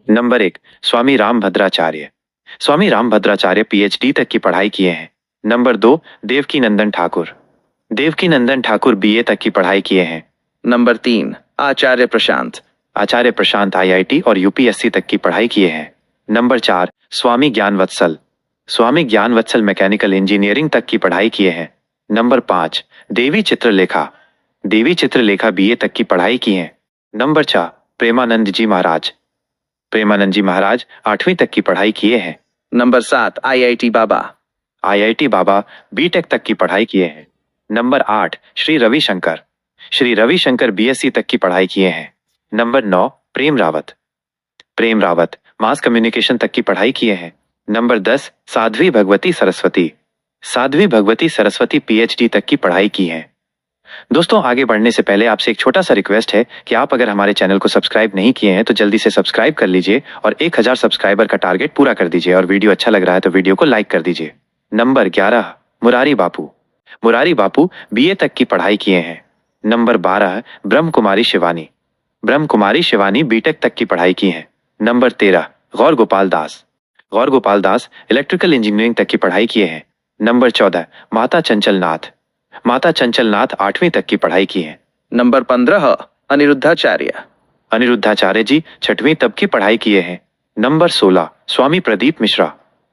Number 1 स्वामी रामभद्राचार्य। स्वामी Rambhadracharya PhD तक की पढ़ाई किए हैं। नंबर 2 देवकीनंदन ठाकुर। देवकीनंदन ठाकुर बीए तक की पढ़ाई किए हैं। नंबर 3 आचार्य प्रशांत। आचार्य प्रशांत आईआईटी और यूपीएससी तक की पढ़ाई किए हैं। नंबर 4 स्वामी ज्ञानवत्सल। स्वामी ज्ञानवत्सल मैकेनिकल इंजीनियरिंग तक की पढ़ाई किए हैं। नंबर 5 देवी चित्रलेखा। देवी चित्रलेखा बीए तक की पढ़ाई की है। नंबर 4 प्रेमानंद जी महाराज। प्रेमानंद जी महाराज 8वीं तक की पढ़ाई किए हैं। नंबर 7 आईआईटी बाबा। आईआईटी बाबा बीटेक तक की पढ़ाई किए हैं। नंबर 8 श्री रविशंकर। श्री रविशंकर बीएससी तक की पढ़ाई किए हैं। नंबर 9 प्रेम रावत। प्रेम रावत मास कम्युनिकेशन तक की पढ़ाई किए हैं। नंबर 10 साध्वी भगवती सरस्वती। साध्वी भगवती सरस्वती पीएचडी तक की पढ़ाई की है। दोस्तों, आगे बढ़ने से पहले आपसे एक छोटा सा रिक्वेस्ट है कि आप अगर हमारे चैनल को सब्सक्राइब नहीं किए हैं तो जल्दी से सब्सक्राइब कर लीजिए और 1000 सब्सक्राइबर का टारगेट पूरा कर दीजिए और वीडियो अच्छा लग रहा है तो वीडियो को लाइक कर दीजिए। नंबर 11 मुरारी बापू। मुरारी बापू बीए तक की पढ़ाई किए हैं। नंबर 12 ब्रह्म कुमारी शिवानी। ब्रह्म कुमारी शिवानी बीटेक तक की पढ़ाई की है। नंबर 13 गौर गोपाल दास। गौर गोपाल दास इलेक्ट्रिकल इंजीनियरिंग तक की पढ़ाई किए हैं। नंबर 14 माता चंचल नाथ। माता चंचल नाथ 8वीं तक की पढ़ाई की है। नंबर 15 अनिरुद्धाचार्य। अनिरुद्धाचार्य जी 6वीं तक की पढ़ाई किए हैं। नंबर 16 स्वामी प्रदीप मिश्रा।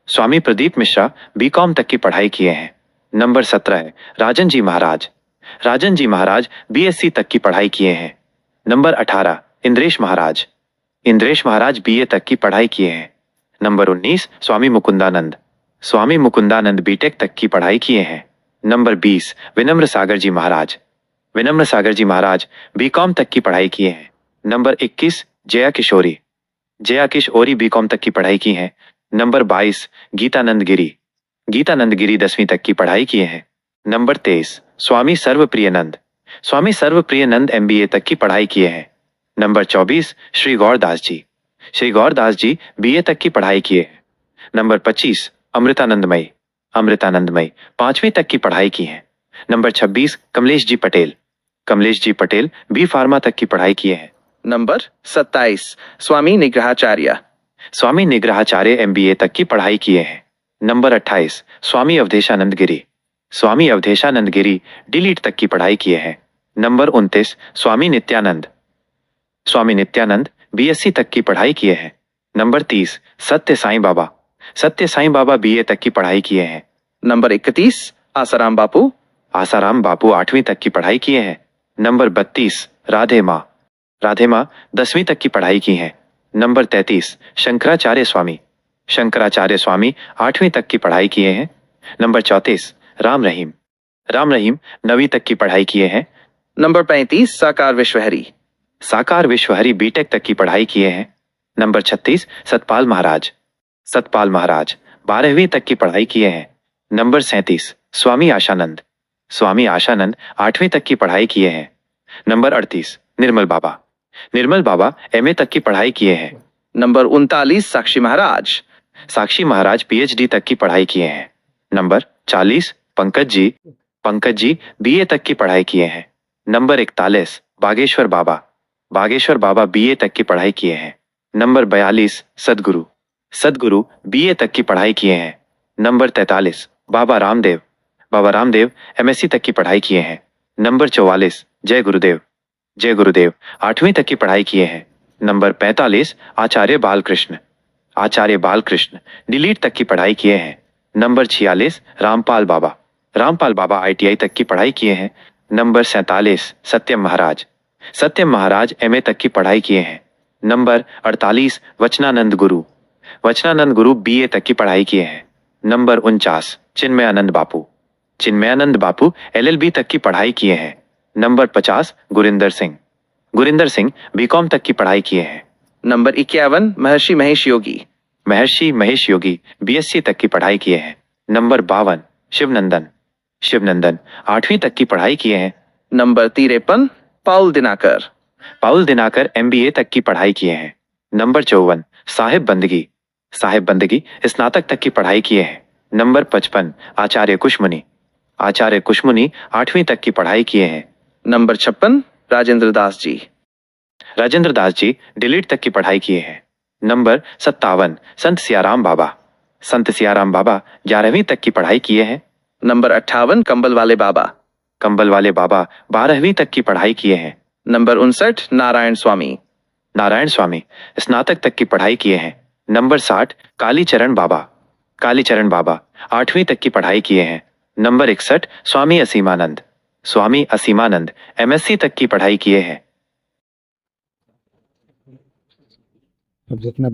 स्वामी प्रदीप मिश्रा बीकॉम तक की पढ़ाई किए हैं। नंबर 17 है राजन जी महाराज। राजन जी महाराज बीएससी तक की पढ़ाई किए हैं। नंबर 18 इंद्रेश महाराज। इंद्रेश महाराज बीए तक की पढ़ाई किए हैं। नंबर 19 स्वामी मुकुंदानंद। स्वामी मुकुंदानंद बीटेक तक की पढ़ाई किए हैं। नंबर 20 विनम्र सागर जी महाराज। विनम्र सागर जी महाराज बीकॉम तक की पढ़ाई किए हैं। नंबर 21 जया किशोरी। जया किशोरी बीकॉम तक की पढ़ाई की है। नंबर 22 गीतानंद गिरी। गीतानंद गिरी 10वीं तक की पढ़ाई किए हैं। नंबर 23 स्वामी सर्वप्रियनंद। स्वामी सर्वप्रियनंद एमबीए तक की पढ़ाई किए हैं। नंबर 24 श्री गौरदास जी। श्री गौरदास जी बीए तक की पढ़ाई किए हैं। नंबर 25 अमृतानंदमयी। अमृतानंदमयी 5वीं तक की पढ़ाई की है। Number 26 Kamlesh ji Patel. Kamlesh ji Patel B pharma तक की पढ़ाई किए हैं। नंबर 27 स्वामी निग्रहाचार्य। स्वामी निग्रहाचार्य एमबीए तक की पढ़ाई किए हैं। नंबर 28 स्वामी अवधेशानंद गिरी। स्वामी अवधेशानंद गिरी डिलीट तक की पढ़ाई किए हैं। नंबर 29 स्वामी नित्यानंद। स्वामी नित्यानंद बीएससी तक की पढ़ाई किए हैं। नंबर 30 सत्य साईं बाबा। सत्य साईं बाबा बीए तक की पढ़ाई किए हैं। नंबर 31 आसाराम बापू। आसाराम बापू 8वीं तक की पढ़ाई किए हैं। नंबर 32 राधे माँ। राधे माँ 10वीं तक की पढ़ाई की है। नंबर 33 शंकराचार्य स्वामी। शंकराचार्य स्वामी 8वीं तक की पढ़ाई किए हैं। नंबर 34 राम रहीम। राम रहीम 9वीं तक की पढ़ाई किए हैं। नंबर 35 साकार विश्वहरी। साकार विश्वहरी बीटेक तक की पढ़ाई किए हैं। नंबर 36 सतपाल महाराज। सतपाल महाराज 12वीं तक की पढ़ाई किए हैं। नंबर 37 स्वामी आशानंद। स्वामी आशानंद 8वीं तक की पढ़ाई किए हैं। नंबर 38 निर्मल बाबा। निर्मल बाबा एमए तक की पढ़ाई किए हैं। नंबर 39 साक्षी महाराज। साक्षी महाराज पीएचडी तक की पढ़ाई किए हैं। नंबर 40 पंकज जी। पंकज जी बीए तक की पढ़ाई किए हैं। नंबर 41 बागेश्वर बाबा। बागेश्वर बाबा बीए तक की पढ़ाई किए हैं। नंबर 42 सदगुरु। सदगुरु बीए तक की पढ़ाई किए हैं। नंबर 43 बाबा रामदेव। बाबा रामदेव एमएससी तक की पढ़ाई किए हैं। नंबर 44 जय गुरुदेव। जय गुरुदेव 8वीं तक की पढ़ाई किए हैं। नंबर 45 आचार्य बालकृष्ण। आचार्य बालकृष्ण डिलीट तक की पढ़ाई किए हैं। नंबर 46 रामपाल बाबा। रामपाल बाबा आईटीआई तक की पढ़ाई किए हैं। नंबर 47 सत्यम महाराज। सत्यम महाराज एमए तक की पढ़ाई किए हैं। नंबर 48 वचनानंद गुरु। वचनानंद गुरु बीए तक की पढ़ाई किए हैं। नंबर 49 चिन्मयानंद बापू। चिन्मयानंद बापू एलएलबी तक की पढ़ाई किए हैं। नंबर 50 गुरिंदर सिंह। गुरिंदर सिंह बीकॉम तक की पढ़ाई किए हैं। नंबर 51 महर्षि महेश योगी। महर्षि महेश योगी बीएससी तक की पढ़ाई किए हैं। नंबर 52 शिवनंदन। शिवनंदन 8वीं तक की पढ़ाई किए हैं। नंबर 53 पाउल दिनाकर। पाउल दिनाकर एमबीए तक की पढ़ाई किए हैं। नंबर 54 साहिब बंदगी। साहिब बंदगी स्नातक तक की पढ़ाई किए हैं। नंबर 55 आचार्य कुशमुनि। आचार्य कुशमुनि 8वीं तक की पढ़ाई किए हैं। नंबर 56 राजेंद्र दास जी। राजेंद्र दास जी डिलीट तक की पढ़ाई किए हैं। नंबर 57 संत सियाराम बाबा। संत सियाराम बाबा 11वीं तक की पढ़ाई किए हैं। नंबर 58 कंबल वाले बाबा। कंबल वाले बाबा 12वीं तक की पढ़ाई किए हैं। नंबर 59 नारायण स्वामी। नारायण स्वामी स्नातक तक की पढ़ाई किए हैं। नंबर 60 कालीचरण बाबा। कालीचरण बाबा 8वीं तक की पढ़ाई किए हैं। नंबर 61 स्वामी असीमानंद। स्वामी असीमानंद MSc तक की पढ़ाई किए हैं। अब जितना